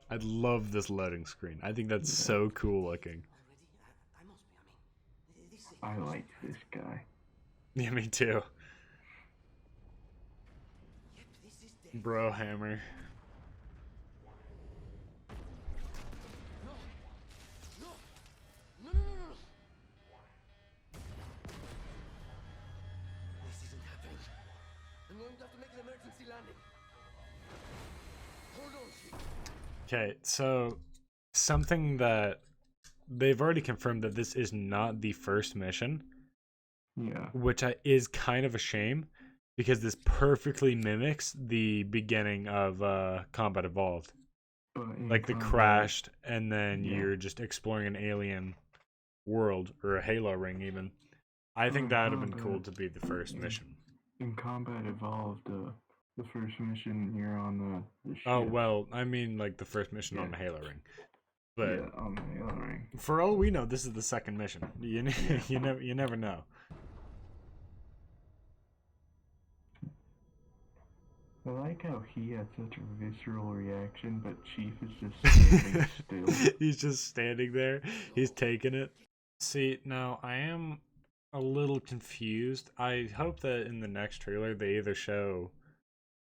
I love this loading screen. I think that's Yeah, so cool looking. I like this guy. Yeah, me too. Bro Hammer. This isn't happening. I'm going to have to make an emergency landing. Hold on, shit. Okay, so something that they've already confirmed that this is not the first mission, Yeah. which is kind of a shame because this perfectly mimics the beginning of Combat Evolved. But in Like the combat, crashed, and then yeah. you're just exploring an alien world or a Halo ring, even. I But think in that would have been cool combat, to be the first in, mission. in combat evolved, the first mission you're on the Oh, ship. well, I mean, like the first mission Yeah. on the Halo ring. But Yeah, on the Halo ring. for all we know, this is the second mission. Yeah. You never know. I like how he had such a visceral reaction, but Chief is just standing still. He's just standing there. He's taking it. See, now I am a little confused. I hope that in the next trailer they either show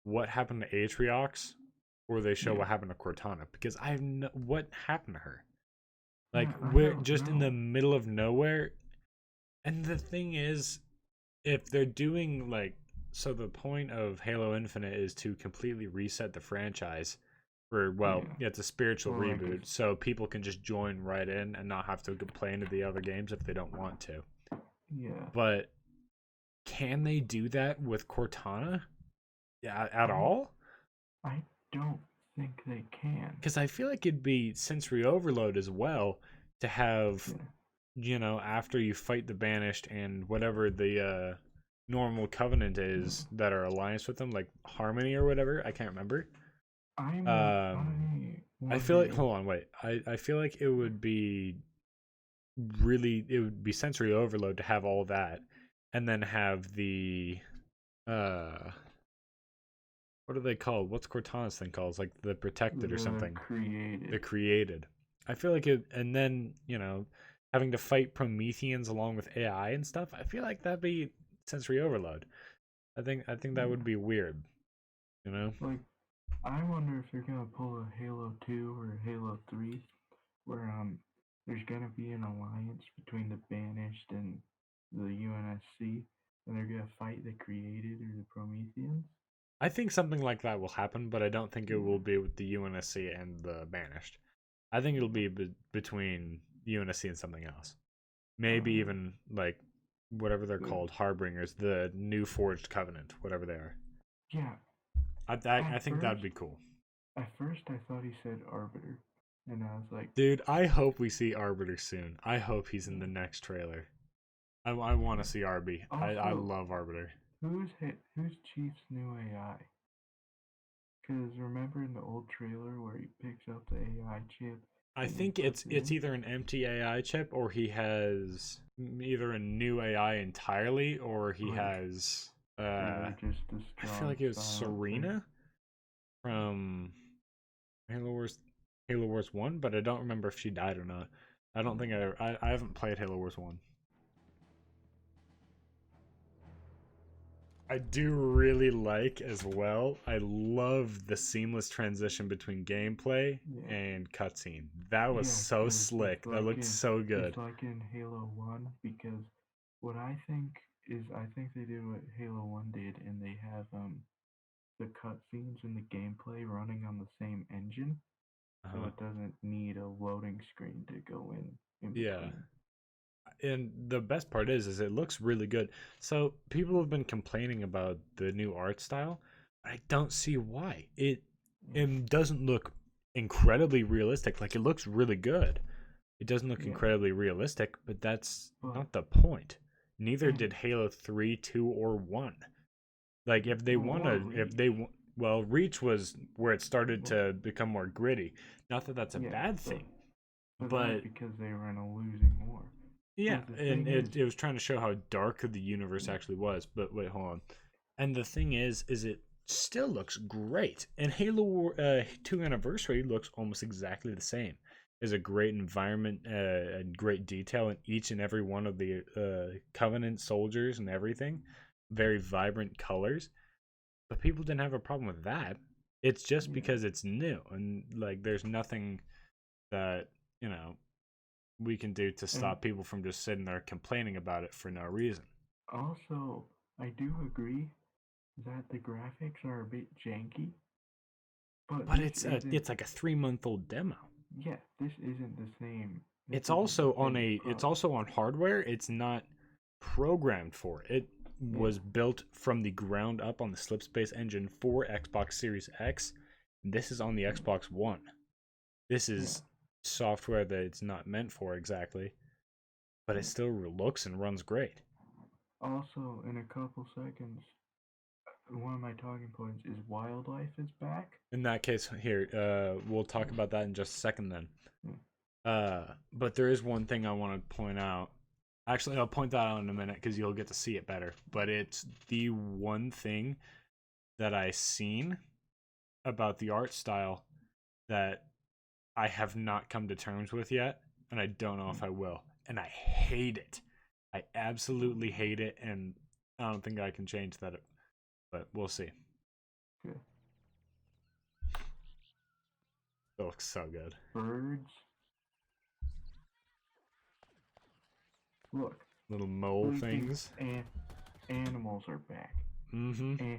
what happened to Atriox or they show Yeah. what happened to Cortana because I have no, what happened to her? Like Yeah, I we're don't just in the know. middle of nowhere. And the thing is, if they're doing like so the point of Halo Infinite is to completely reset the franchise or well, Yeah. yeah, it's a spiritual Well, like, reboot so people can just join right in and not have to play into the other games if they don't want to. yeah. But can they do that with Cortana? Yeah, at I all? I don't think they can. Because I feel like it'd be sensory overload as well to have, Yeah. after you fight the Banished and whatever the normal Covenant is Yeah. that are alliance with them, like Harmony or whatever. I can't remember. Um, I I feel like, wonder. hold on, wait. I feel like it would be it would be sensory overload to have all that and then have the, uh, what are they called? What's Cortana's thing called? It's like the Protected or The something. The created. Created. I feel like it, and then having to fight Prometheans along with AI and stuff. I feel like that'd be sensory overload. I think that would Yeah. be weird. You know? Like, I wonder if they're gonna pull a Halo 2 or a Halo 3, where there's gonna be an alliance between the Banished and the UNSC, and they're gonna fight the created or the Prometheans. I think something like that will happen, but I don't think it Yeah. will be with the UNSC and the Banished. I think it'll Yeah. be between UNSC and something else. Maybe Uh, even like whatever they're the, called, Harbingers, the New Forged Covenant, whatever they are. yeah. I At think that'd first, be cool. I thought he said Arbiter, and I was like, Dude, I hope we see Arbiter soon. I hope he's in yeah. the next trailer. I want to Yeah. see Arby. I Also, love Arbiter. who's Chief's new AI? Because remember in the old trailer where he picks up the AI chip I and he think puts it it's in? either an empty AI chip or he has either a new AI entirely or he Or has or just a I feel strong like it was silent thing? Serena from Halo Wars Halo Wars 1, but I don't remember if she died or not. I don't think I haven't played Halo Wars 1. I do really like as well. I love the seamless transition between gameplay Yeah. and cutscene. That was Yeah, so because slick. That looked so it's good. like in Halo 1 because what I think is I think they did what Halo 1 did and they have the cutscenes and the gameplay running on the same engine so Uh-huh. it doesn't need a loading screen to go in Yeah. between. And the best part is it looks really good. So people have been complaining about the new art style. I don't see why. Yeah. It doesn't look incredibly realistic. Like it looks really good. It doesn't look Yeah. incredibly realistic, but that's But not the point. Neither and did Halo 3, 2, or 1. Like if they want or to if they Reach. well, Reach was where it started Well, to become more gritty. Not that that's a yeah, bad thing, but that was but because they were in a losing war. yeah, But the and thing is, it was trying to show how dark the universe actually was. But wait, hold on. And the thing is it still looks great. And 2 Anniversary looks almost exactly the same. There's a great environment and great detail in each and every one of the Covenant soldiers and everything. Very vibrant colors. But people didn't have a problem with that. It's just Yeah. because it's new. And, like, there's nothing that, we can do to stop people from just sitting there complaining about it for no reason. Also, I do agree that the graphics are a bit janky, but But this isn't. it's like a 3-month-old demo. Yeah, this isn't the same. This It's isn't also the on same it's product. also on hardware. It's not programmed for it. It was built from the ground up on the Slipspace engine for Xbox Series X. This is on the Xbox One. This is software that it's not meant for exactly, but it still looks and runs great. Also, in a couple seconds, one of my talking points is wildlife is back. In that case, here, we'll talk about that in just a second then. Yeah. But there is one thing I want to point out. Actually, I'll point that out in a minute because you'll get to see it better. But it's the one thing that I seen about the art style that I have not come to terms with yet, and I don't know if I will. And I hate it. I absolutely hate it, and I don't think I can change that. But we'll see. Okay. It looks so good. Birds. Look. Little mole things. And animals are back. Mm-hmm.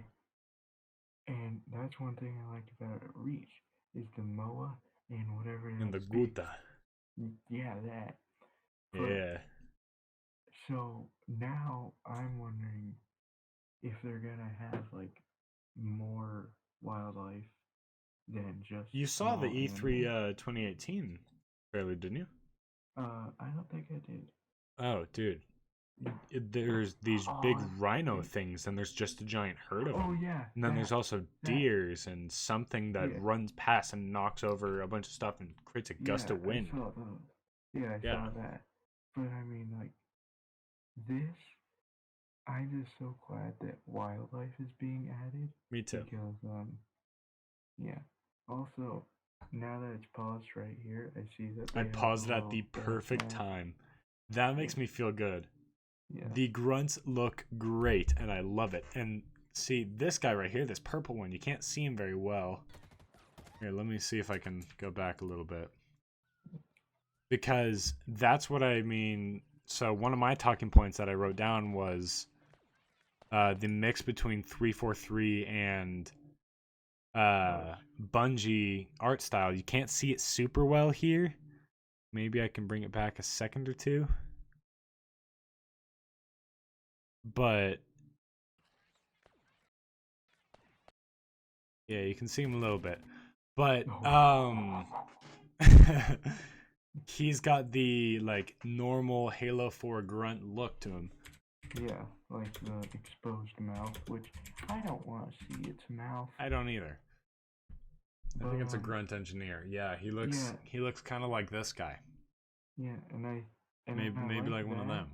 And that's one thing I liked about Reach is the Moa and whatever. And the speaks. Guta. Yeah, that. Yeah. So now I'm wondering if they're gonna have like more wildlife than just. You saw the small E3 animals. 2018 trailer, didn't you? I don't think I did. Oh, dude. There's these big rhino things, and there's just a giant herd of them. Oh yeah. And then there's also deers and something that runs past and knocks over a bunch of stuff and creates a gust of wind. I saw those. I saw that. But I mean, like, this, I'm just so glad that wildlife is being added. Me too. Because, yeah. Also, now that it's paused right here, I see that I paused it at the perfect time. That makes me feel good. Yeah. The grunts look great, and I love it. And see, this guy right here, this purple one, you can't see him very well. Here, let me see if I can go back a little bit. Because that's what I mean. So one of my talking points that I wrote down was the mix between 343 and Bungie art style. You can't see it super well here. Maybe I can bring it back a second or two. But yeah, you can see him a little bit. But he's got the like normal Halo 4 grunt look to him. Yeah, like the exposed mouth, which I don't want to see its mouth. I don't either. I think it's a grunt engineer. Yeah, he looks kind of like this guy. Yeah, and maybe like one of them.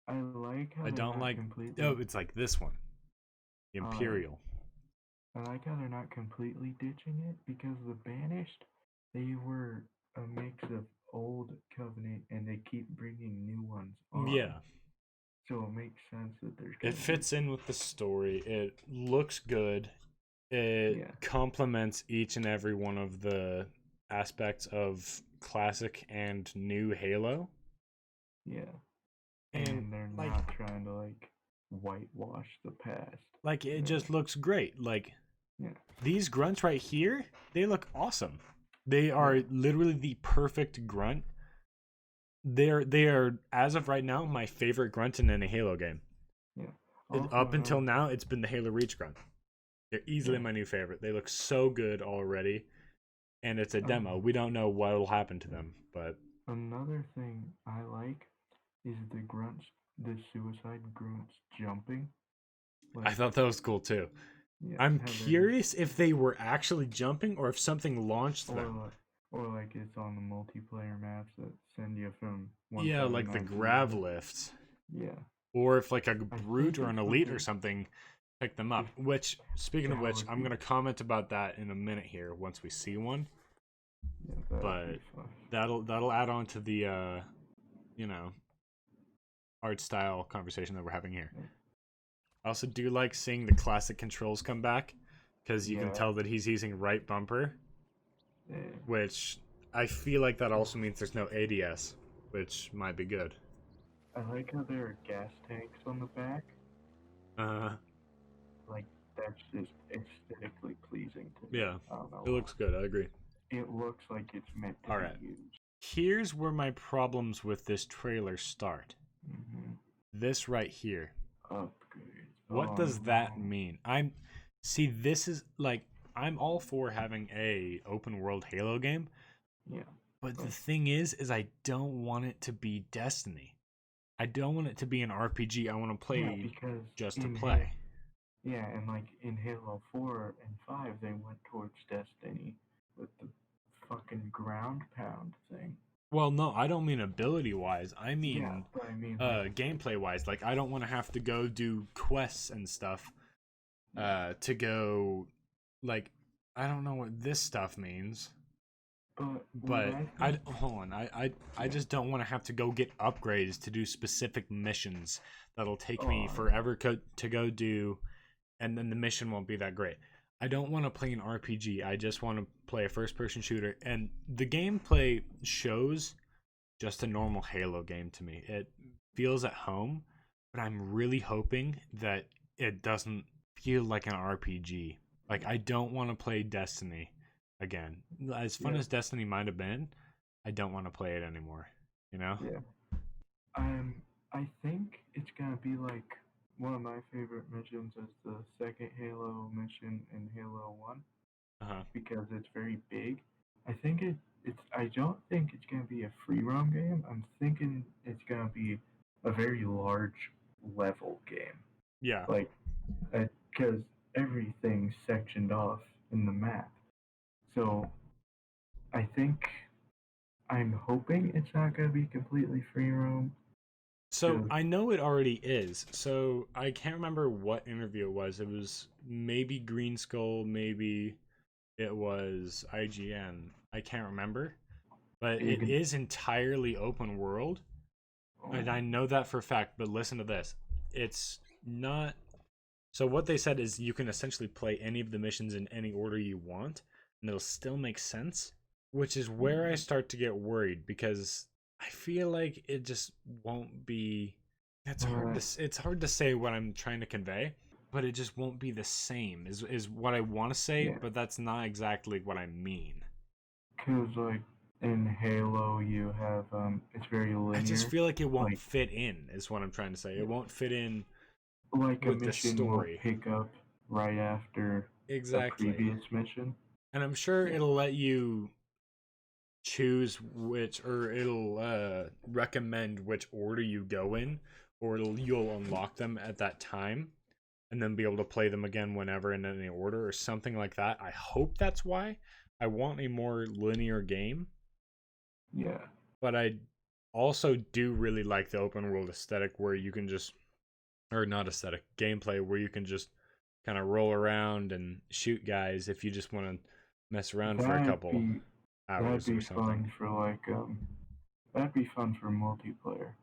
I like how I don't like. Oh, it's like this one, the Imperial. I like how they're not completely ditching it because the Banished, they were a mix of old Covenant and they keep bringing new ones on. Yeah. So it makes sense that there's. It fits in with the story. It looks good. It complements each and every one of the aspects of classic and new Halo. Yeah. And they're not trying to like whitewash the past. Like it just looks great. Like these grunts right here, they look awesome. They are literally the perfect grunt. They are as of right now my favorite grunt in any Halo game. Yeah. Up until now, it's been the Halo Reach grunt. They're easily my new favorite. They look so good already, and it's a demo. We don't know what will happen to them, but another thing I like is the grunts, the suicide grunts jumping. Like, I thought that was cool too. Yeah, I'm curious if they were actually jumping or if something launched them. Or like it's on the multiplayer maps that send you from one. Yeah, like the grav lifts. Yeah. Or if like a brute or an elite or something pick them up. Which, speaking of That which, would I'm be- gonna comment about that in a minute here once we see one. Yeah, that would But be fun. that'll add on to the you know, art style conversation that we're having here. Yeah. I also do like seeing the classic controls come back, because you can Yeah. tell that he's using right bumper, Yeah. which I feel like that also means there's no ADS, which might be good. I like how there are gas tanks on the back. Like, that's just aesthetically pleasing to me. Yeah, I don't know it looks good. I agree. It looks like it's meant to Alright. be used. Here's where my problems with this trailer start. Mm-hmm. This right here. Upgrades. What Oh, does that no. mean? This is like, I'm all for having a open world Halo game, Yeah. but the thing is I don't want it to be Destiny. I don't want it to be an RPG. I want to play Yeah, because just to in play. Yeah, and like in Halo 4 and 5, they went towards Destiny with the fucking ground pound thing. Well, no, I don't mean ability wise. I Yeah, mean but I mean, like, gameplay wise. Like, I don't want to have to go do quests and stuff to go, like, I don't know what this stuff means. But hold on. I just don't want to have to go get upgrades to do specific missions that'll take me Oh. forever to go do, and then the mission won't be that great. I don't want to play an RPG. I just want to play a first-person shooter, and the gameplay shows just a normal Halo game to me. It feels at home, but I'm really hoping that it doesn't feel like an RPG. Like, I don't want to play Destiny again. As fun Yeah. as Destiny might have been, I don't want to play it anymore. You know? Yeah. I think it's gonna be like one of my favorite missions is the second Halo mission in Halo 1 Uh-huh. because it's very big. I don't think it's gonna be a free roam game. I'm thinking it's gonna be a very large level game. Yeah. Like, because everything's sectioned off in the map. So, I'm hoping it's not gonna be completely free roam. So Yeah. I know it already is. So I can't remember what interview it was. It was maybe Green Skull, maybe it was IGN. I can't remember. But You it can- is entirely open world. And I know that for a fact, but listen to this. It's not. So what they said is you can essentially play any of the missions in any order you want, and it'll still make sense, which is where I start to get worried, because I feel like it just won't be. It's hard to say what I'm trying to convey, but it just won't be the same. Is what I want to say, Yeah. but that's not exactly what I mean. Because, like, in Halo, you have, it's very linear. I just feel like it won't like- fit in, is what I'm trying to say. It won't fit in like a with the mission story. will pick up right after exactly. a previous mission. And I'm sure Yeah. it'll let you choose which, or it'll recommend which order you go in, or you'll unlock them at that time, and then be able to play them again whenever in any order, or something like that. I hope that's why. I want a more linear game, Yeah. but I also do really like the open world aesthetic where you can just, or not aesthetic, gameplay where you can just kind of roll around and shoot guys if you just want to mess around for a That'd couple be- hours That'd or be something. fun for, like, that'd be fun for multiplayer.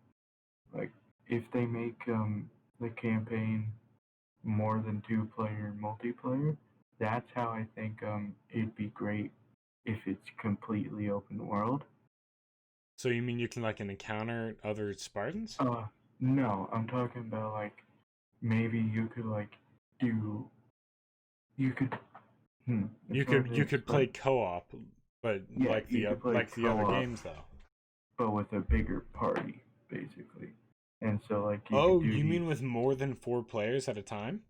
Like, if they make, the campaign more than 2-player multiplayer, that's how I think, it'd be great if it's completely open world. So you mean you can like encounter other Spartans? No, I'm talking about, like, maybe you could, like, you could You could play co-op, but Yeah, like you could play the other co-op. games though. but with a bigger party, basically. And so, like, Oh, could do you mean these- with more than 4 players at a time?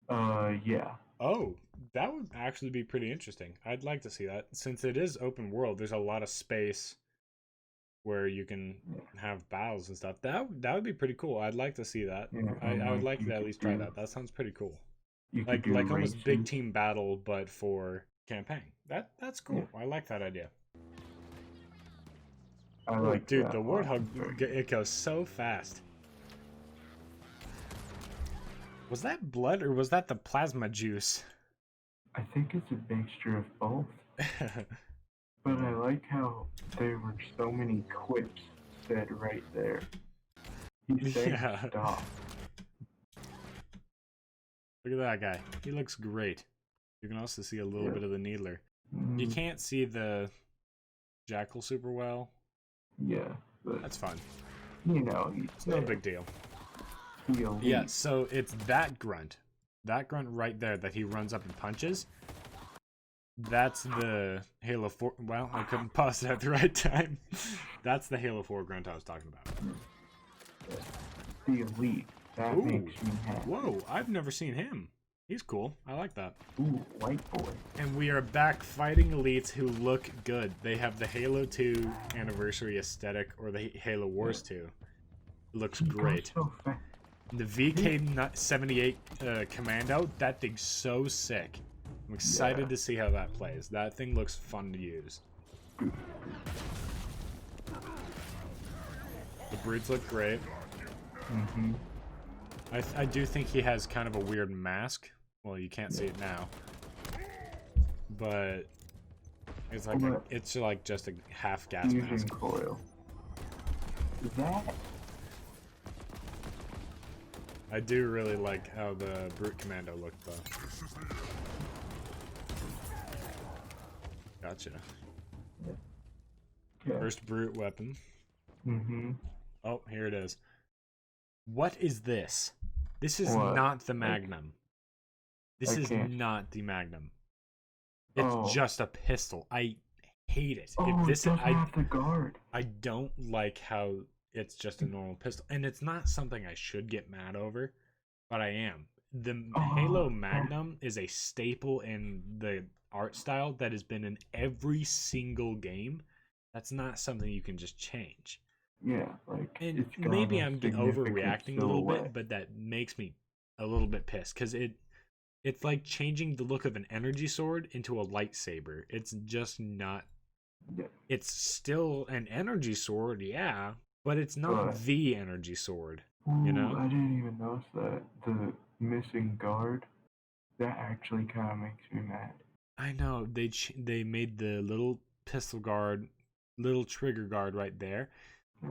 yeah. Oh, that would actually be pretty interesting. I'd like to see that. Since it is open world, there's a lot of space where you can have battles and stuff. That would be pretty cool. I'd like to see that. Yeah, I and, would like, like you to at could least try do- that. That sounds pretty cool. You could Like do almost big races. team battle, but for campaign. That's cool. I like that idea. I Oh, like dude, that the a lot. Warthog, it goes so fast. Was that blood or was that the plasma juice? I think it's a mixture of both. But I like how there were so many quips said right there. He said Yeah. stop. Look at that guy. He looks great. You can also see a little Yeah. bit of the Needler. You can't see the Jackal super well. Yeah, but That's fine. you know, he's It's no big deal. the elite. Yeah, so it's that grunt. That grunt right there that he runs up and punches. That's the Halo 4. Well, I couldn't pause it at the right time. That's the Halo 4 grunt I was talking about. The elite. That Ooh. makes me happy. Whoa, I've never seen him. He's cool. I like that. Ooh, white boy. And we are back fighting elites who look good. They have the Halo 2 anniversary aesthetic or the Halo Wars 2. Looks He goes great. so fast. The VK78 Commando, that thing's so sick. I'm excited Yeah. to see how that plays. That thing looks fun to use. The brutes look great. Mm-hmm. I do think he has kind of a weird mask. Well, you can't see it now. But it's like it's like just a half gas Fusion mask. coil. That I do really like how the Brute Commando looked though. Gotcha. yeah. First Brute weapon. Mm-hmm. Oh, here it is. What is this? This is What? not the Magnum. This is Okay. not the Magnum. It's Oh. just a pistol. I hate it. Oh, If this it doesn't have the guard. I don't like how it's just a normal pistol. And it's not something I should get mad over, but I am. The Oh, Halo yeah. Magnum is a staple in the art style that has been in every single game. That's not something you can just change. Yeah, like And it's got maybe a I'm significant overreacting a little bit, silhouette. but that makes me a little bit pissed because it's like changing the look of an energy sword into a lightsaber. It's just not. Yeah. It's still an energy sword, yeah, but it's not But- the energy sword. Ooh, know? I didn't even notice that the missing guard. That actually kind of makes me mad. I know they made the little pistol guard, little trigger guard right there. Yeah.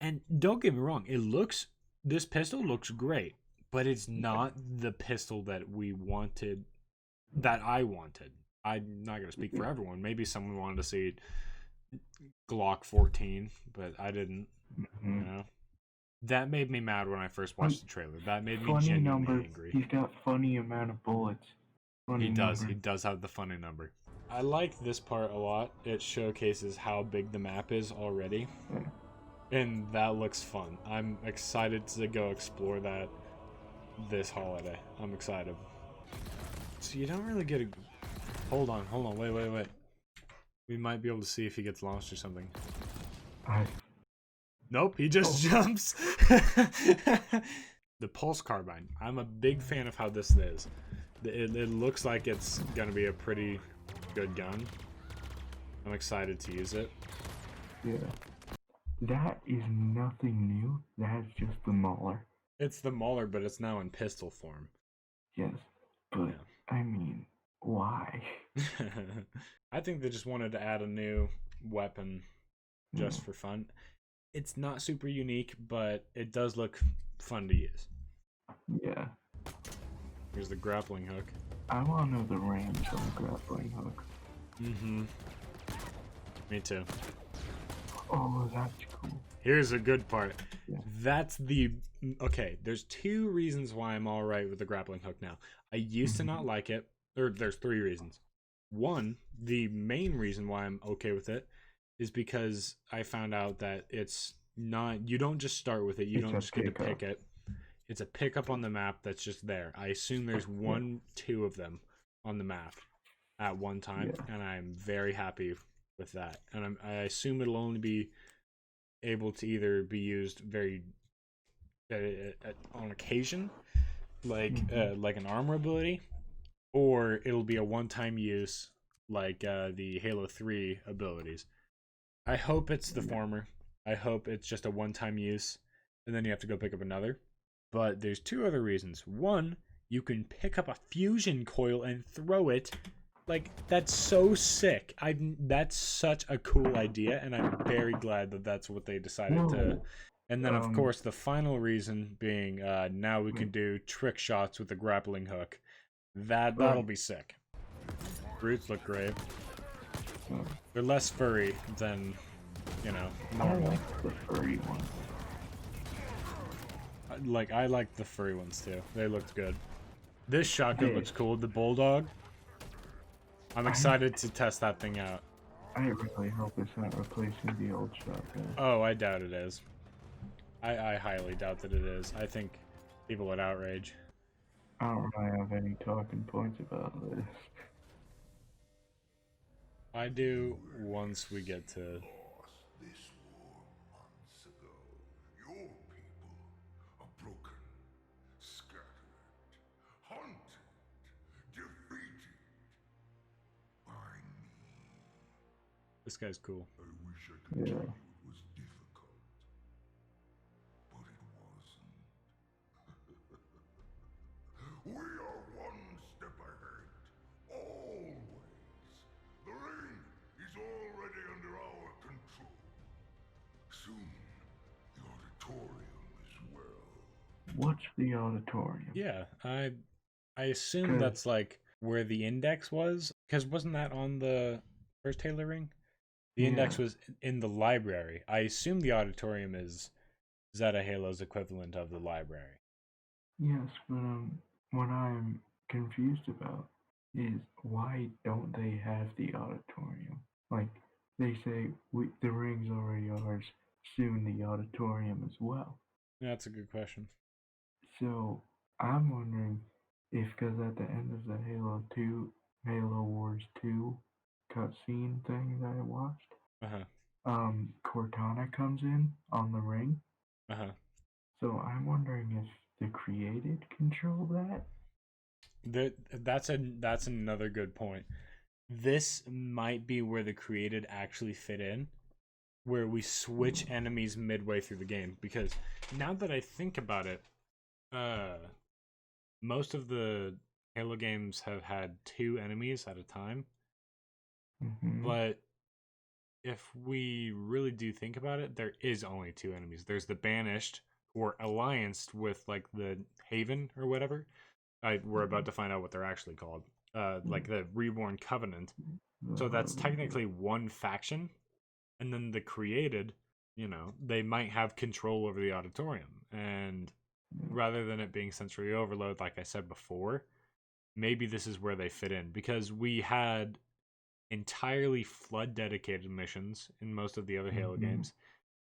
And don't get me wrong, this pistol looks great, but it's not the pistol that we wanted, that I wanted. I'm not going to speak for everyone. Maybe someone wanted to see Glock 14, but I didn't, Mm-hmm. you know. That made me mad when I first watched the trailer. That made me Funny genuinely number. angry. He's got funny amount of bullets. Funny He does. number. He does have the funny number. I like this part a lot. It showcases how big the map is already. Yeah. And that looks fun. I'm excited to go explore that this holiday. I'm excited. So you don't really get a... Hold on. Wait. We might be able to see if he gets launched or something. Nope, he just jumps. The Pulse Carbine. I'm a big fan of how this is. It looks like it's going to be a pretty good gun. I'm excited to use it. Yeah. That is nothing new. That's just the Mauler. It's the Mauler, but it's now in pistol form. Yes. But, I mean, why? I think they just wanted to add a new weapon just for fun. It's not super unique, but it does look fun to use. Yeah. Here's the grappling hook. I want to know the range on the grappling hook. Mm-hmm. Me too. Oh, that's cool. Here's a good part. Yeah. That's the... Okay, there's two reasons why I'm alright with the grappling hook now. I used to not like it. Or there's three reasons. One, the main reason why I'm okay with it is because I found out that it's not... You don't just start with it. You It's don't a just get to pickup. pick it. It's a pickup on the map that's just there. I assume there's two of them on the map at one time, and I'm very happy with that. And I assume it'll only be able to either be used very on occasion, like an armor ability, or it'll be a one-time use, like the Halo 3 abilities. I hope it's the former. I hope it's just a one-time use, and then you have to go pick up another. But there's two other reasons. One, you can pick up a fusion coil and throw it. Like, that's so sick. That's such a cool idea, and I'm very glad that that's what they decided to. Whoa. And then, of course, the final reason being now we can Wait. do trick shots with the grappling hook. That'll be sick. Brutes look great. They're less furry than, you know, I normal. like the furry one. Like, I like the furry ones too. They looked good. This shotgun Hey. looks cool. The Bulldog. I'm excited to test that thing out. I really hope it's not replacing the old shotgun. Oh, I doubt it is. I highly doubt that it is. I think people would outrage. I don't really have any talking points about this. I do once we get to... This war months ago. Your people are broken, scattered, hunted, defeated by me. This guy's cool. I wish I could Yeah. tell you it was difficult, but it wasn't. We are one step ahead, always. The ring is already under our control. Soon, the auditorium as well. What's the auditorium? Yeah, I assume Good. that's like where the index was, because wasn't that on the first Halo ring? The index Yeah. was in the library. I assume the auditorium is Zeta Halo's equivalent of the library. Yes, but what I'm confused about is why don't they have the auditorium? Like they say, the ring's already ours. Soon the auditorium as well. Yeah, that's a good question. So I'm wondering if, because at the end of the Halo Wars 2 cutscene thing that I watched, Uh-huh. Cortana comes in on the ring. Uh-huh. So I'm wondering if the created control that. That's another good point. This might be where the created actually fit in, where we switch enemies midway through the game. Because now that I think about it, most of the Halo games have had 2 enemies at a time. Mhm. But if we really do think about it, there is only 2 enemies. There's the Banished, who are allianced with like the Haven or whatever. We're about to find out what they're actually called. Like the Reborn Covenant. So that's technically one faction. And then the created, you know, they might have control over the auditorium. And rather than it being sensory overload, like I said before, maybe this is where they fit in. Because we had entirely flood dedicated missions in most of the other Halo games.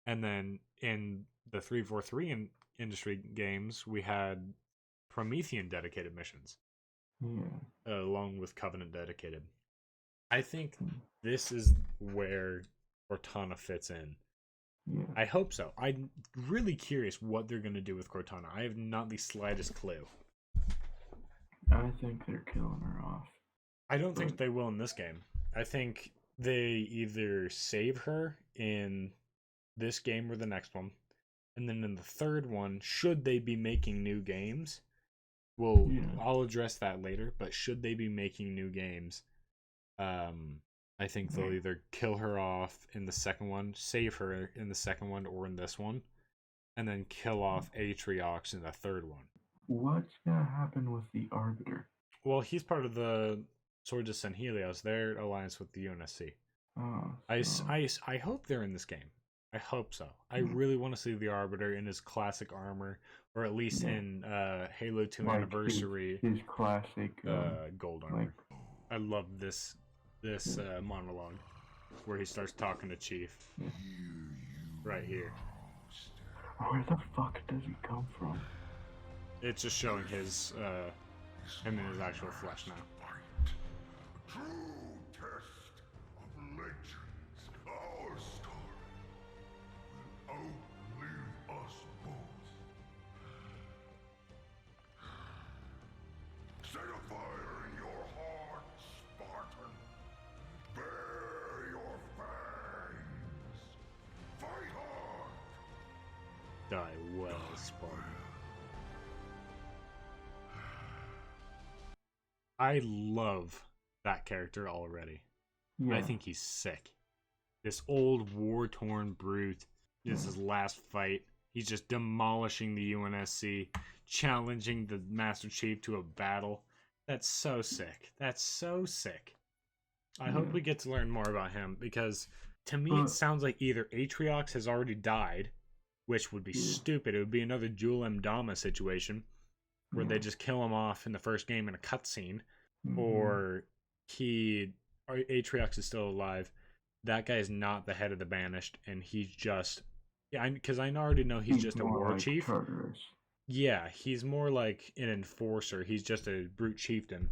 And then in the 343 industry games, we had Promethean dedicated missions. Yeah. Along with Covenant dedicated. I think this is where Cortana fits in. Yeah. I hope so. I'm really curious what they're going to do with Cortana. I have not the slightest clue. I think they're killing her off. I don't think they will in this game. I think they either save her in this game or the next one. And then in the third one, should they be making new games, I'll address that later, but should they be making new games, I think they'll either kill her off in the second one, save her in the second one or in this one, and then kill off Atriox in the third one. What's gonna happen with the Arbiter? Well, he's part of the Swords of San Helios, their alliance with the UNSC. Oh, I hope they're in this game. I hope so. I really want to see the Arbiter in his classic armor, or at least in Halo 2 like Anniversary his classic gold armor. like I love this monologue where he starts talking to Chief. Right here. where the fuck does he come from? It's just showing his him in his actual flesh now. True test of legends. Our story will outlive us both. Set a fire in your heart, Spartan. Bare your fangs. Fight hard. Die well, Spartan. I love that character already. Yeah. I think he's sick. This old war-torn brute. This is his last fight. He's just demolishing the UNSC, challenging the Master Chief to a battle. That's so sick. That's so sick. I hope Yeah. we get to learn more about him because to me it But- sounds like either Atriox has already died, which would be Yeah. stupid. It would be another Jul Mdama situation where they Yeah. just kill him off in the first game in a cutscene, Mhm. or Atriox is still alive. That guy is not the head of the Banished, and he's just because I already know he's just a more war like chief. Tartarus. Yeah, he's more like an enforcer. He's just a brute chieftain.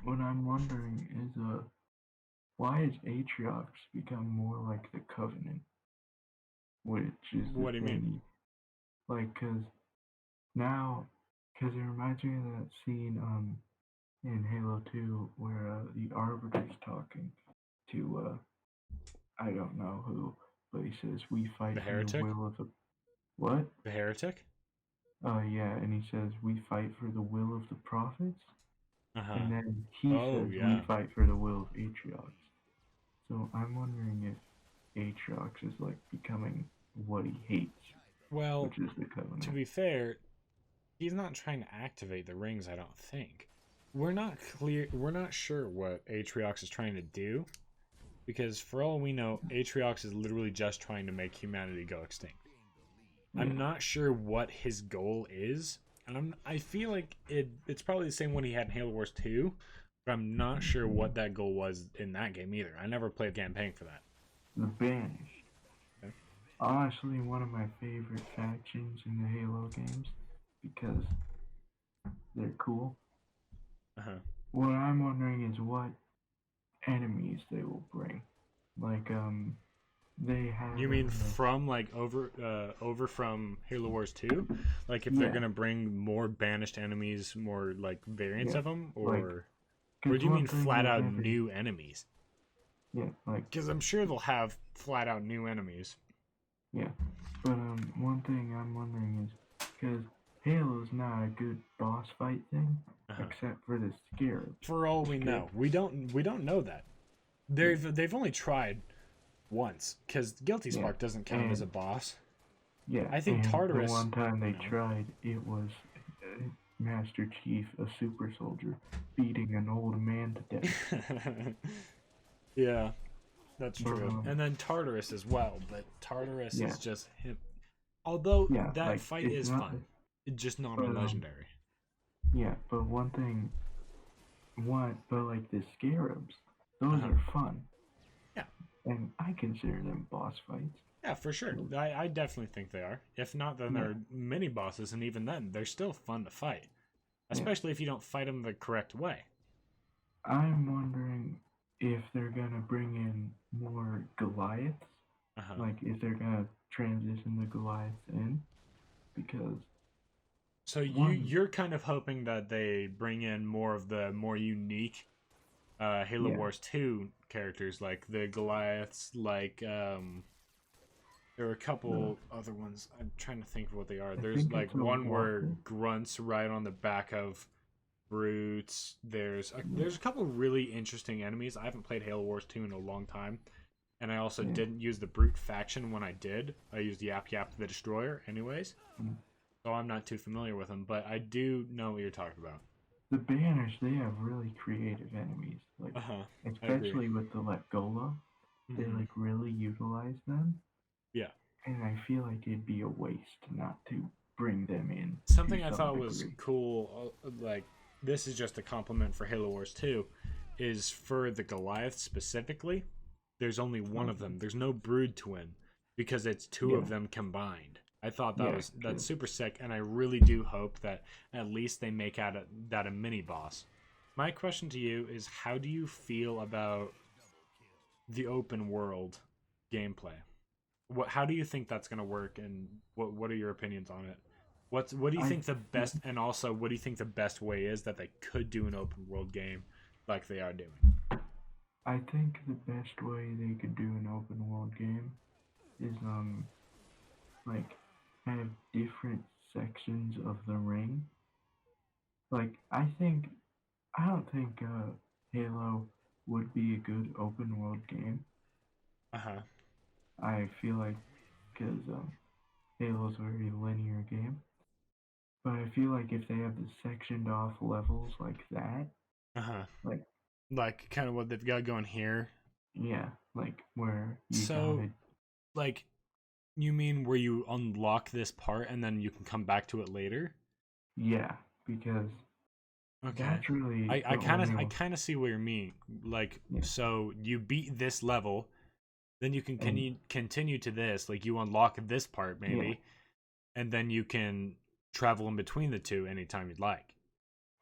What I'm wondering is, why has Atriox become more like the Covenant? Which is the What do you mean? thing, like, cause it reminds me of that scene, in Halo 2 where, the Arbiter's talking to, I don't know who, but he says, we fight The for the Heretic? will of the, what? The heretic? Yeah, and he says, we fight for the will of the prophets? Uh-huh. And then he Oh, says, yeah. we fight for the will of Atriox. So I'm wondering if Atriox is like becoming what he hates, Well, which is the Covenant. to be fair, he's not trying to activate the rings, I don't think. We're not sure what Atriox is trying to do, because for all we know, Atriox is literally just trying to make humanity go extinct. I'm Yeah. not sure what his goal is, and I feel like it's probably the same one he had in Halo Wars 2, but I'm not sure what that goal was in that game either. I never played campaign for that. The Banished. Okay. Honestly, one of my favorite factions in the Halo games because they're cool. Uh-huh. What I'm wondering is what enemies they will bring. Like, they have. You mean from like over from Halo Wars 2? Like if they're Yeah. gonna bring more banished enemies, more like variants Yeah, of them, like, or 'cause do you one mean thing flat they out never- new enemies? Yeah, like, Because I'm sure they'll have flat out new enemies. yeah. But one thing I'm wondering is because Halo's not a good boss fight thing, Uh-huh. except for the Scarabs. For all we know, we don't know that. They've only tried once because Guilty Yeah, Spark doesn't count as a and- boss. Yeah, I think and Tartarus- the one time they no. tried, it was Master Chief, a super soldier, beating an old man to death. Yeah, that's true. Um, And then Tartarus as well, but Tartarus Yeah. is just him. Although Yeah, that like, fight it's is not- fun, it's just not but, on legendary. Yeah, but one thing, but like the Scarabs, those Uh-huh. are fun. Yeah. And I consider them boss fights. Yeah, for sure. I definitely think they are. If not, then Yeah. they're mini bosses, and even then, they're still fun to fight, especially if you don't fight them the correct way. I'm wondering if they're gonna bring in more Goliaths, Uh-huh. like if they're gonna transition the Goliaths in, because So one- you're kind of hoping that they bring in more of the more unique Halo Yeah. Wars 2 characters, like the Goliaths, like there were a couple other ones. I'm trying to think of what they are. I There's think like it's a one where walker. grunts ride on the back of brutes. There's a couple really interesting enemies. I haven't played Halo Wars 2 in a long time. And I also Yeah. didn't use the brute faction when I did. I used Yap Yap the Destroyer anyways. Mm. So I'm not too familiar with them, but I do know what you're talking about. the Banners, they have really creative enemies, like Uh-huh. especially with the Letgola, they Mhm. like really utilize them. Yeah. And I feel like it'd be a waste not to bring them in. Something to I some thought was degree. cool, like this is just a compliment for Halo Wars 2, is for the Goliath specifically, there's only one of them. There's no brood twin because it's two of Yeah. them combined. I thought that Yeah, was true. that's super sick, and I really do hope that at least they make that a mini boss. My question to you is, how do you feel about the open world gameplay? How do you think that's going to work, and what are your opinions on it? What do you I- think the best, and also what do you think the best way is that they could do an open world game like they are doing? I think the best way they could do an open world game is like have different sections of the ring. Like I think I don't think Halo would be a good open world game. Uh-huh. I feel like because Halo's a very linear game, but I feel like if they have the sectioned off levels like that, Uh-huh. like Like kind of what they've got going here. yeah, like where you So gotta like you mean where you unlock this part and then you can come back to it later? yeah, because Okay. that's really I the kind of only I one. kind of see what you mean. Like Yeah, so you beat this level, then you can and continue to this, like you unlock this part yeah, maybe, and then you can travel in between the two anytime you'd like.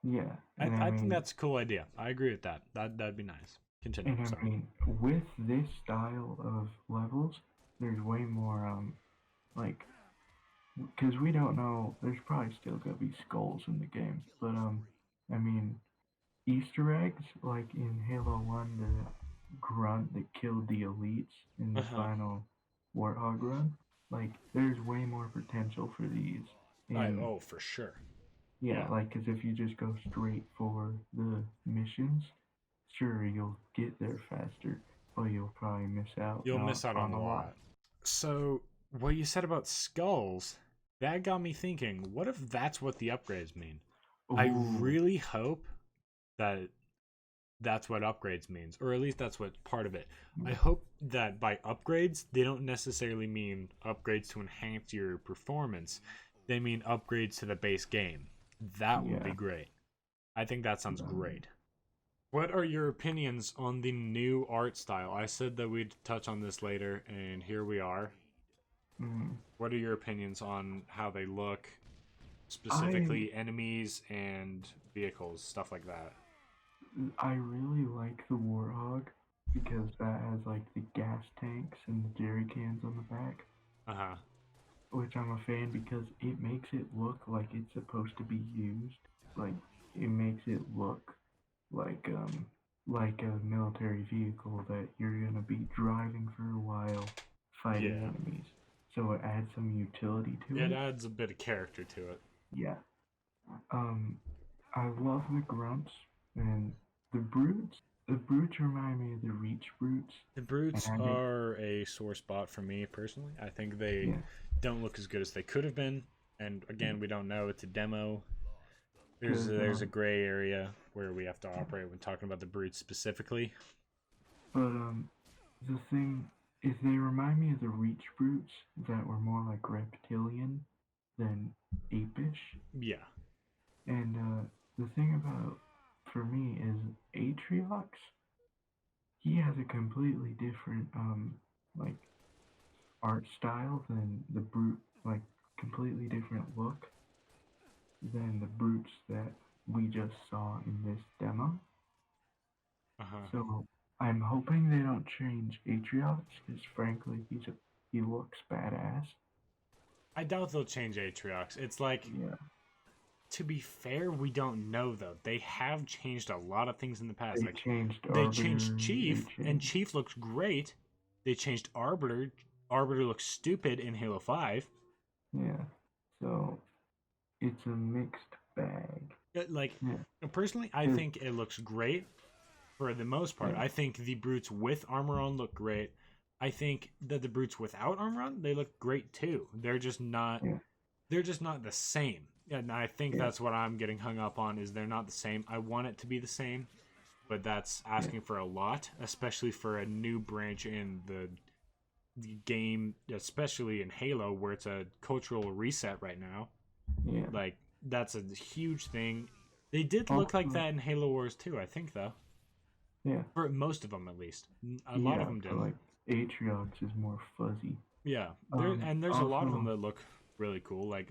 yeah, I think that's a cool idea. I agree with that. That'd be nice. Continue. and I Sorry. mean with this style of levels, there's way more like because we don't know. There's probably still gonna be skulls in the game, but I mean Easter eggs like in Halo One, the grunt that killed the elites in the Uh-huh. final Warthog run. Like there's way more potential for these in Oh, for sure. yeah, Yeah. like because if you just go straight for the missions, sure you'll get there faster, but you'll probably miss out You'll miss out on on a a lot. lot. So, what you said about skulls, that got me thinking, what if that's what the upgrades mean? I Ooh, really hope that that's what upgrades means, or at least that's what part of it. I yeah, hope that by upgrades, they don't necessarily mean upgrades to enhance your performance. They mean upgrades to the base game. That would be yeah. great. I think that sounds Um, great. What are your opinions on the new art style? I said that we'd touch on this later, and here we are. mm, What are your opinions on how they look, I specifically enemies and vehicles, stuff like that? I really like the Warthog because that has like the gas tanks and the jerry cans on the back, Uh huh. which I'm a fan because it makes it look like it's supposed to be used. Like it makes it look like a military vehicle that you're gonna be driving for a while fighting Yeah. enemies. So it adds some utility to It it. adds a bit of character to it. Yeah. Um I love the grunts and the brutes. The brutes remind me of the reach brutes, The and brutes I think are a sore spot for me personally. I think they yeah, don't look as good as they could have been. And yeah, again, we don't know. It's a demo. because There's a gray area where we have to operate when talking about the brutes specifically. but the thing is they remind me of the reach brutes that were more like reptilian than apish, Yeah. and the thing about for me is Atriox. He has a completely different like art style than the brute, like completely different look than the brutes that we just saw in this demo. Uh huh. So I'm hoping they don't change Atriox because frankly he looks badass. I doubt they'll change Atriox. It's like, Yeah, to be fair, we don't know though. They have changed a lot of things in the past. they Like changed they changed Arbiter. They Chief, and changed Chief looks great. They changed Arbiter. Arbiter looks stupid in Halo 5. yeah. So it's a mixed bag. Like Yeah, personally, I 'cause- think it looks great for the most part. yeah, I think the brutes with armor on look great. I think that the brutes without armor on, they look great too. yeah, They're just not the same. And I think yeah, that's what I'm getting hung up on is they're not the same. I want it to be the same, but that's yeah, asking for a lot, especially for a new branch in the game, especially in Halo where it's a cultural reset right now. yeah. Like that's a huge thing. They did look like Also, that in Halo Wars too, I think though. yeah, For most of them at least. A lot of yeah. them But didn't. like Atriox is more fuzzy. Yeah. There's a lot of them Also, that look really cool like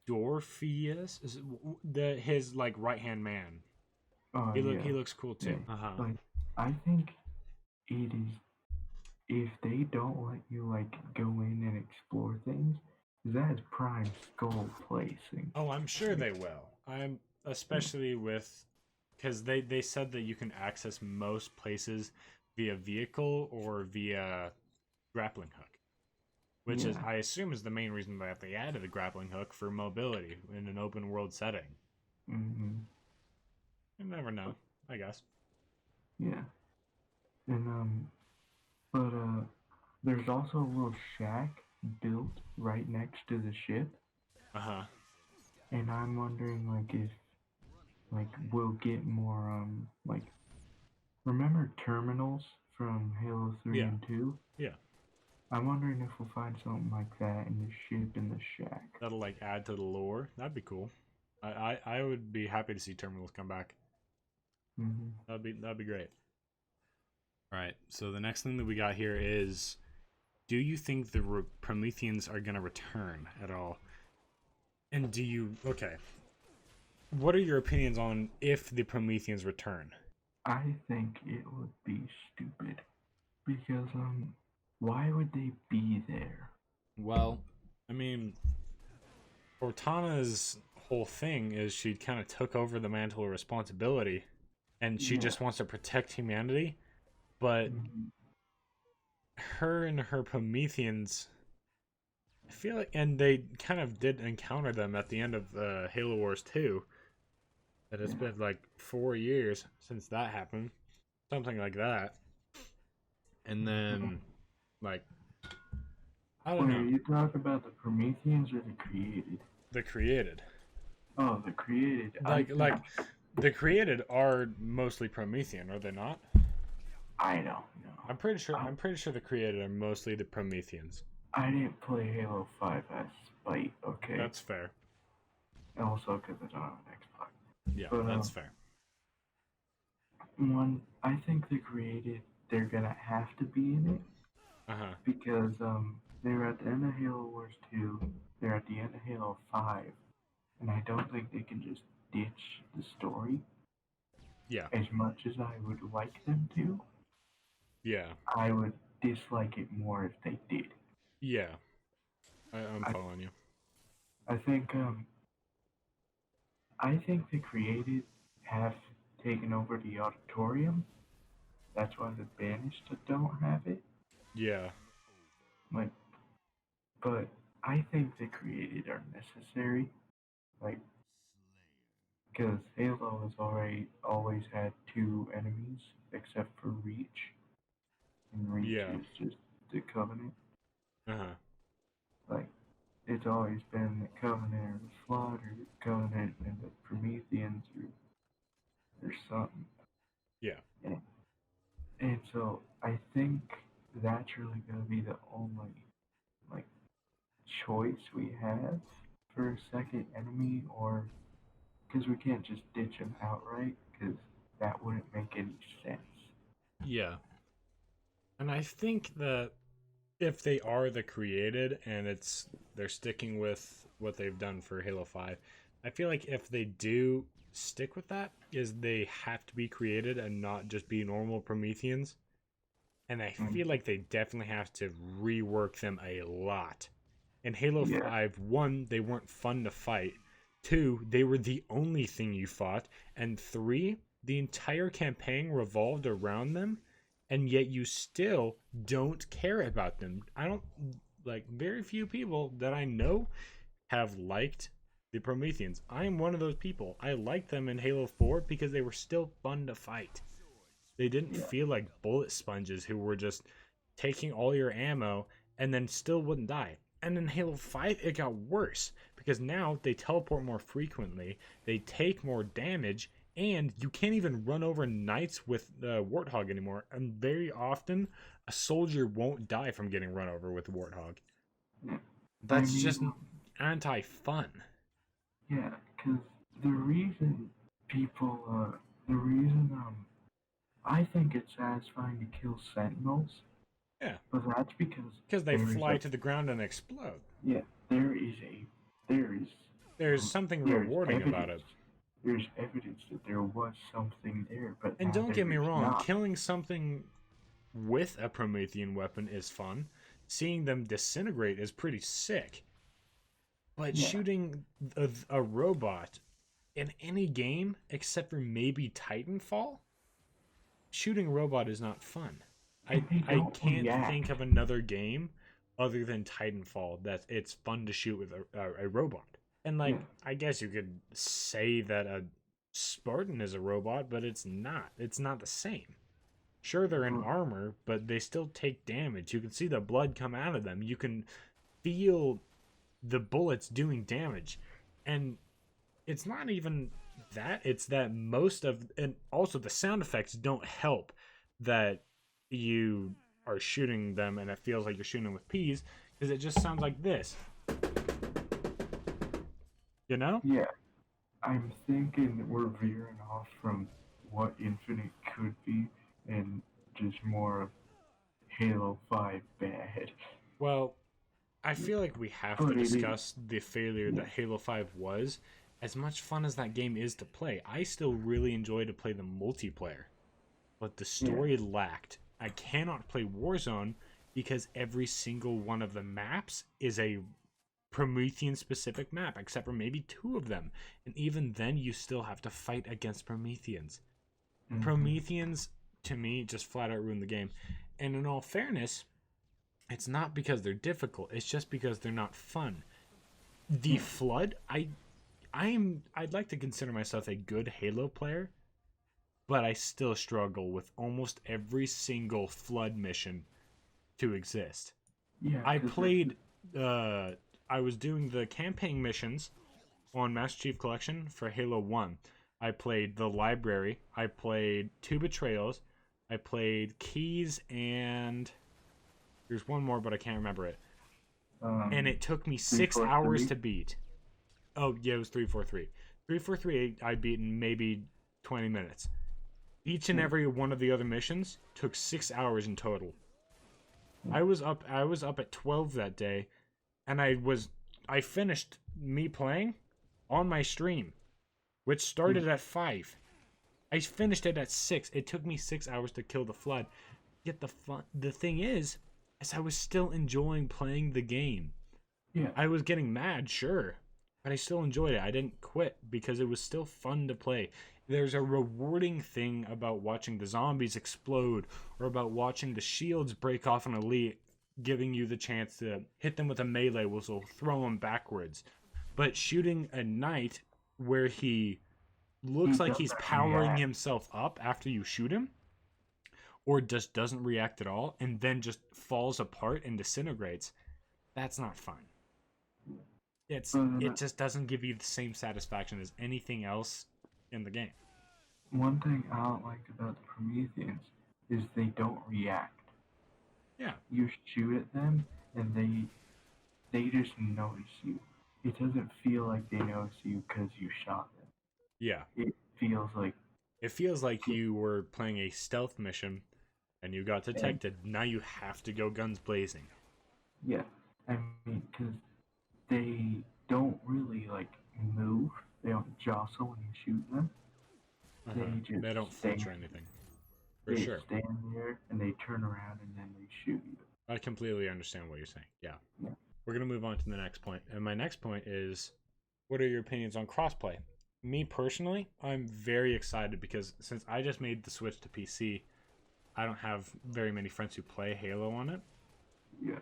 Dorpheus is the his like right-hand man. oh He yeah, looks cool yeah. too. Uh-huh. Like I think it is if they don't let you like go in and explore things, that is prime skull placing. Oh, I'm sure Like, they will. I'm yeah, especially with because they said that you can access most places via vehicle or via grappling hook, which is yeah, I assume is the main reason that they added the grappling hook for mobility in an open world setting. hmm You never know, I guess. Yeah. And but there's also a little shack built right next to the ship, Uh-huh. and I'm wondering like if like we'll get more like remember terminals from Halo 3 Yeah. and 2? Yeah. I'm wondering if we'll find something like that in the ship in the shack. That'll like add to the lore. That'd be cool. I would be happy to see terminals come back. Hmm. That'd be great. All right. So the next thing that we got here is, do you think the Prometheans are gonna return at all? And do you okay? What are your opinions on if the Prometheans return? I think it would be stupid because why would they be there? Well, I mean, Cortana's whole thing is she kind of took over the mantle of responsibility, and she Yeah. just wants to protect humanity. But Mhm. her and her Prometheans, I feel like, and they kind of did encounter them at the end of Halo Wars 2. That it's been like 4 years since that happened, something like that. And then, like, I don't Wait, are know, you talking about the Prometheans or the created? the created, Oh, the created. like the created are mostly Promethean, are they not? I don't know. I'm pretty sure the created are mostly the Prometheans. I didn't play Halo 5 as spite, okay? That's fair. Also because I don't have an Xbox. Yeah, But, that's fair. I think the created, they're gonna have to be in it Uh-huh. because they were at the end of Halo Wars 2, they're at the end of Halo 5, and I don't think they can just ditch the story Yeah. as much as I would like them to. Yeah. I would dislike it more if they did. Yeah. I'm I- following you. I think the created have taken over the auditorium. That's why the banished don't have it. Yeah. Like, but I think the created are necessary. Like, because Halo has always had two enemies except for Reach, and Reach Yeah. is just the Covenant. Uh-huh. Like, it's always been the Covenant or the Flood or the Covenant and the Prometheans or something. Yeah. And so I think that's really gonna be the only like choice we have for a second enemy, or because we can't just ditch them outright, because that wouldn't make any sense. Yeah. And I think that if they are the created and they're sticking with what they've done for Halo 5, I feel like if they do stick with that, is they have to be created and not just be normal Prometheans. And I feel like they definitely have to rework them a lot. In Halo Yeah. 5, 1, they weren't fun to fight. 2, they were the only thing you fought. And 3, the entire campaign revolved around them, and yet you still don't care about them. I don't, like, very few people that I know have liked the Prometheans. I am one of those people. I liked them in Halo 4 because they were still fun to fight. They didn't feel like bullet sponges who were just taking all your ammo and then still wouldn't die. And in Halo 5, it got worse because now they teleport more frequently, they take more damage, and you can't even run over knights with Warthog anymore. And very often, a soldier won't die from getting run over with Warthog. Yeah. That's I mean, just anti-fun. Yeah, because the reason I think it's satisfying to kill Sentinels. Yeah. But that's because They there is fly a- to the ground and explode. Yeah, there is There's something there's rewarding about it. There's evidence that there was something there, but And now don't get me there is wrong, not. killing something with a Promethean weapon is fun. Seeing them disintegrate is pretty sick. But Yeah. shooting a robot in any game, except for maybe Titanfall, shooting a robot is not fun. And they I don't can't react. think of another game other than Titanfall that it's fun to shoot with a robot. And like, Yeah. I guess you could say that Spartan is a robot, but it's not. It's not the same. Sure, they're in armor, but they still take damage. You can see the blood come out of them. You can feel the bullets doing damage. And it's not even that. It's that most of... And also, the sound effects don't help that you are shooting them and it feels like you're shooting them with peas, because it just sounds like this. You know? Yeah. I'm thinking we're veering off from what Infinite could be and just more of Halo 5 bad. Well, I feel like we have to But it is- discuss the failure that Halo 5 was. As much fun as that game is to play, I still really enjoy to play the multiplayer. But the story lacked. I cannot play Warzone because every single one of the maps is a Promethean specific map, except for maybe 2 of them. And even then, you still have to fight against Prometheans. Mhm. Prometheans, to me, just flat out ruin the game. And in all fairness, it's not because they're difficult. It's just because they're not fun. The Flood, I'd like to consider myself a good Halo player, but I still struggle with almost every single Flood mission to exist. Yeah, I 'cause played I was doing the campaign missions on Master Chief Collection for Halo 1. I played the library, I played 2 betrayals, I played Keys, and there's one more but I can't remember it. And it took me 6 hours 343? to beat. Oh, yeah, it was 343. 343 I beat in maybe 20 minutes. Each and every one of the other missions took 6 hours in total. I was up at 12 that day, and I finished me playing on my stream, which started at 5. I finished it at 6. It took me 6 hours to kill the Flood. Yet the thing is I was still enjoying playing the game. Yeah. I was getting mad, sure, but I still enjoyed it. I didn't quit because it was still fun to play. There's a rewarding thing about watching the zombies explode or about watching the shields break off an elite, giving you the chance to hit them with a melee whistle, throw them backwards. But shooting a knight where he looks like he's doesn't powering react. himself up after you shoot him, or just doesn't react at all and then just falls apart and disintegrates, that's not fun. It just doesn't give you the same satisfaction as anything else in the game. One thing I don't like about the Prometheans is they don't react. Yeah. You shoot at them and they just notice you. It doesn't feel like they notice you because you shot them. Yeah. It feels like You were playing a stealth mission and you got detected. Now you have to go guns blazing. yeah. I mean, because they don't really like move. They don't jostle when you shoot them. They don't flinch or anything. For They sure. stand there and they turn around and then they shoot you. I completely understand what you're saying. Yeah. Yeah. We're going to move on to the next point. And my next point is, what are your opinions on crossplay? Me personally, I'm very excited because since I just made the switch to PC, I don't have very many friends who play Halo on it. Yeah.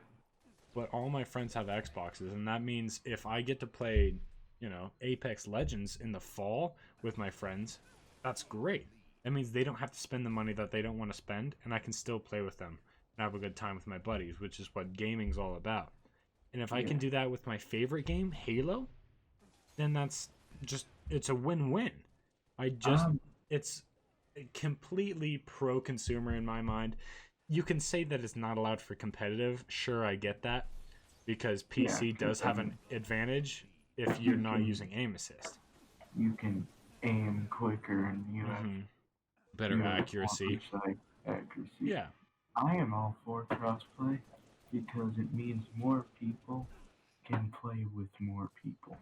But all my friends have Xboxes, and that means if I get to play, Apex Legends in the fall with my friends, that's great. That means they don't have to spend the money that they don't want to spend, and I can still play with them and have a good time with my buddies, which is what gaming's all about. And if I can do that with my favorite game, Halo, then it's a win-win. It's completely pro-consumer in my mind. You can say that it's not allowed for competitive. Sure, I get that, because PC does have an advantage if you're not using aim assist. You can aim quicker and you have Better you have accuracy. more precise accuracy. Yeah. I am all for crossplay because it means more people can play with more people.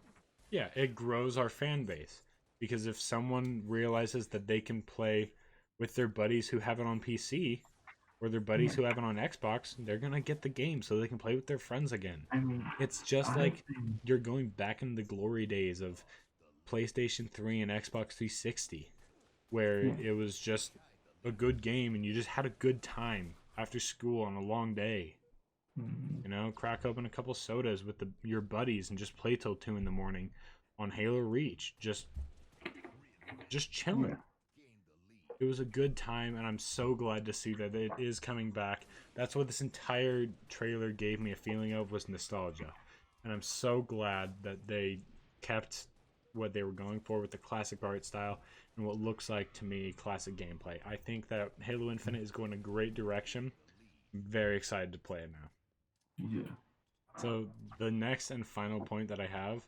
Yeah, it grows our fan base. Because if someone realizes that they can play with their buddies who have it on PC, or their buddies who have it on Xbox, they're going to get the game so they can play with their friends again. I mean, It's just like you're going back in the glory days of PlayStation 3 and Xbox 360, where it was just a good game and you just had a good time after school on a long day. Crack open a couple sodas with your buddies and just play till 2 in the morning on Halo Reach. Just just chilling. Yeah. It was a good time, and I'm so glad to see that it is coming back. That's what this entire trailer gave me a feeling of, was nostalgia. And I'm so glad that they kept what they were going for with the classic art style and what looks like, to me, classic gameplay. I think that Halo Infinite is going a great direction. I'm very excited to play it now. Yeah. So the next and final point that I have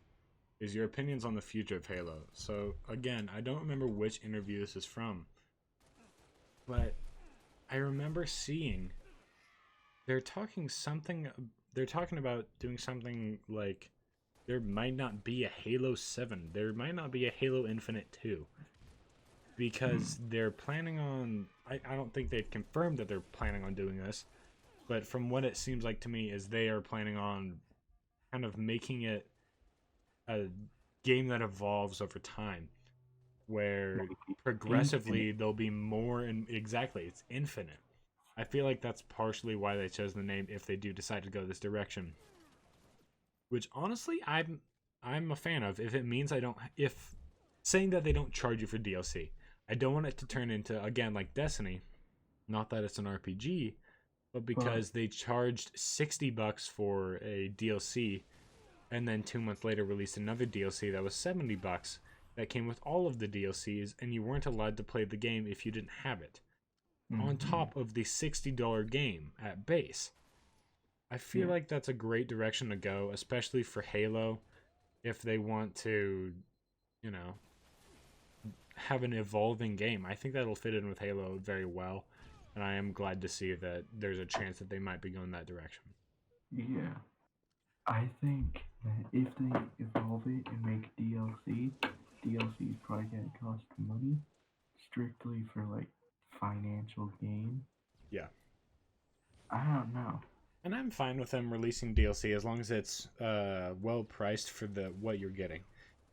is your opinions on the future of Halo. So again, I don't remember which interview this is from, but I remember seeing they're talking about doing something like there might not be a Halo 7. There might not be a Halo Infinite 2. Because they're planning on... I don't think they've confirmed that they're planning on doing this. But from what it seems like to me is they are planning on kind of making it a game that evolves over time. Where progressively there'll be more... and exactly, it's infinite. I feel like that's partially why they chose the name if they do decide to go this direction. Which honestly, I'm a fan of. If it means saying that they don't charge you for DLC. I don't want it to turn into, again, like Destiny. Not that it's an RPG, but because they charged $60 for a DLC, and then 2 months later released another DLC that was $70 that came with all of the DLCs, and you weren't allowed to play the game if you didn't have it. On top of the $60 game at base. I feel like that's a great direction to go, especially for Halo, if they want to, have an evolving game. I think that'll fit in with Halo very well, and I am glad to see that there's a chance that they might be going that direction. Yeah. I think that if they evolve it and make DLC is probably gonna cost money strictly for like financial gain. Yeah. I don't know. And I'm fine with them releasing DLC as long as it's well priced for what you're getting.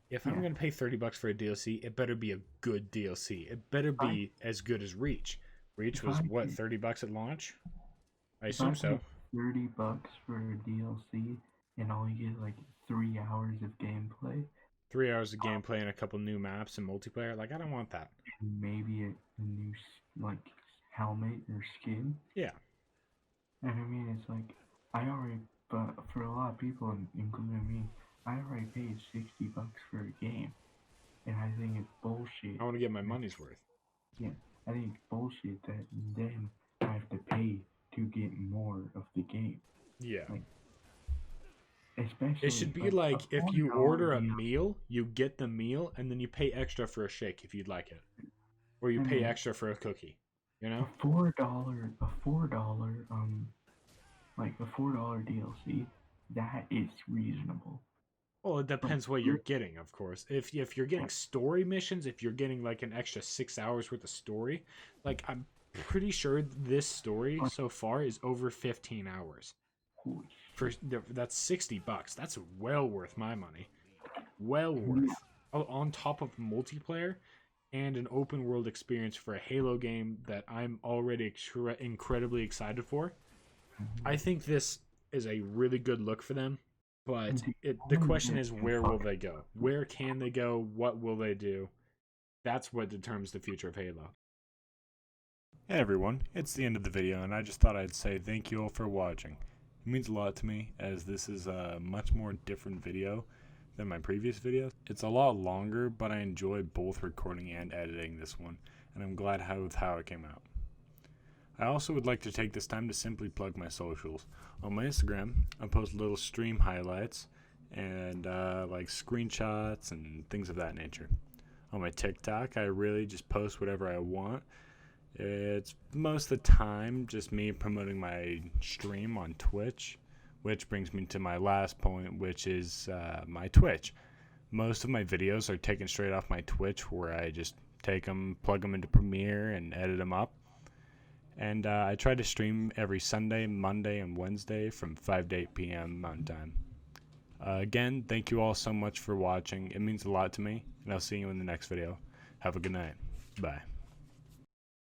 If I'm going to pay $30 for a DLC, it better be a good DLC. It better be as good as Reach. Reach was what, $30 at launch? I assume so. $30 for a DLC and only get like 3 hours of gameplay. 3 hours of gameplay and a couple new maps and multiplayer. Like, I don't want that. And maybe a new like helmet or skin. Yeah. And I mean, it's like but for a lot of people, including me, I already paid $60 for a game, and I think it's bullshit. I want to get my money's worth. Yeah, I think it's bullshit that then I have to pay to get more of the game. Yeah. Like, especially, it should be like if you order a meal, you get the meal, and then you pay extra for a shake if you'd like it, or you pay extra for a cookie. You know, a $4 DLC, that is reasonable. Well, it depends what you're getting, of course. If you're getting story missions, if you're getting like an extra 6 hours worth of story, like I'm pretty sure this story so far is over 15 hours. That's $60. That's well worth my money. Well worth. On top of multiplayer and an open world experience for a Halo game that I'm already incredibly excited for. I think this is a really good look for them, but the question is, where will they go? Where can they go? What will they do? That's what determines the future of Halo. Hey everyone, it's the end of the video, and I just thought I'd say thank you all for watching. It means a lot to me, as this is a much more different video than my previous video. It's a lot longer, but I enjoy both recording and editing this one, and I'm glad with how it came out. I also would like to take this time to simply plug my socials. On my Instagram, I post little stream highlights and like screenshots and things of that nature. On my TikTok, I really just post whatever I want. It's most of the time just me promoting my stream on Twitch, which brings me to my last point, which is my Twitch. Most of my videos are taken straight off my Twitch, where I just take them, plug them into Premiere, and edit them up. And I try to stream every Sunday, Monday, and Wednesday from 5 to 8 p.m. Mountain Time. Again, thank you all so much for watching. It means a lot to me, and I'll see you in the next video. Have a good night. Bye.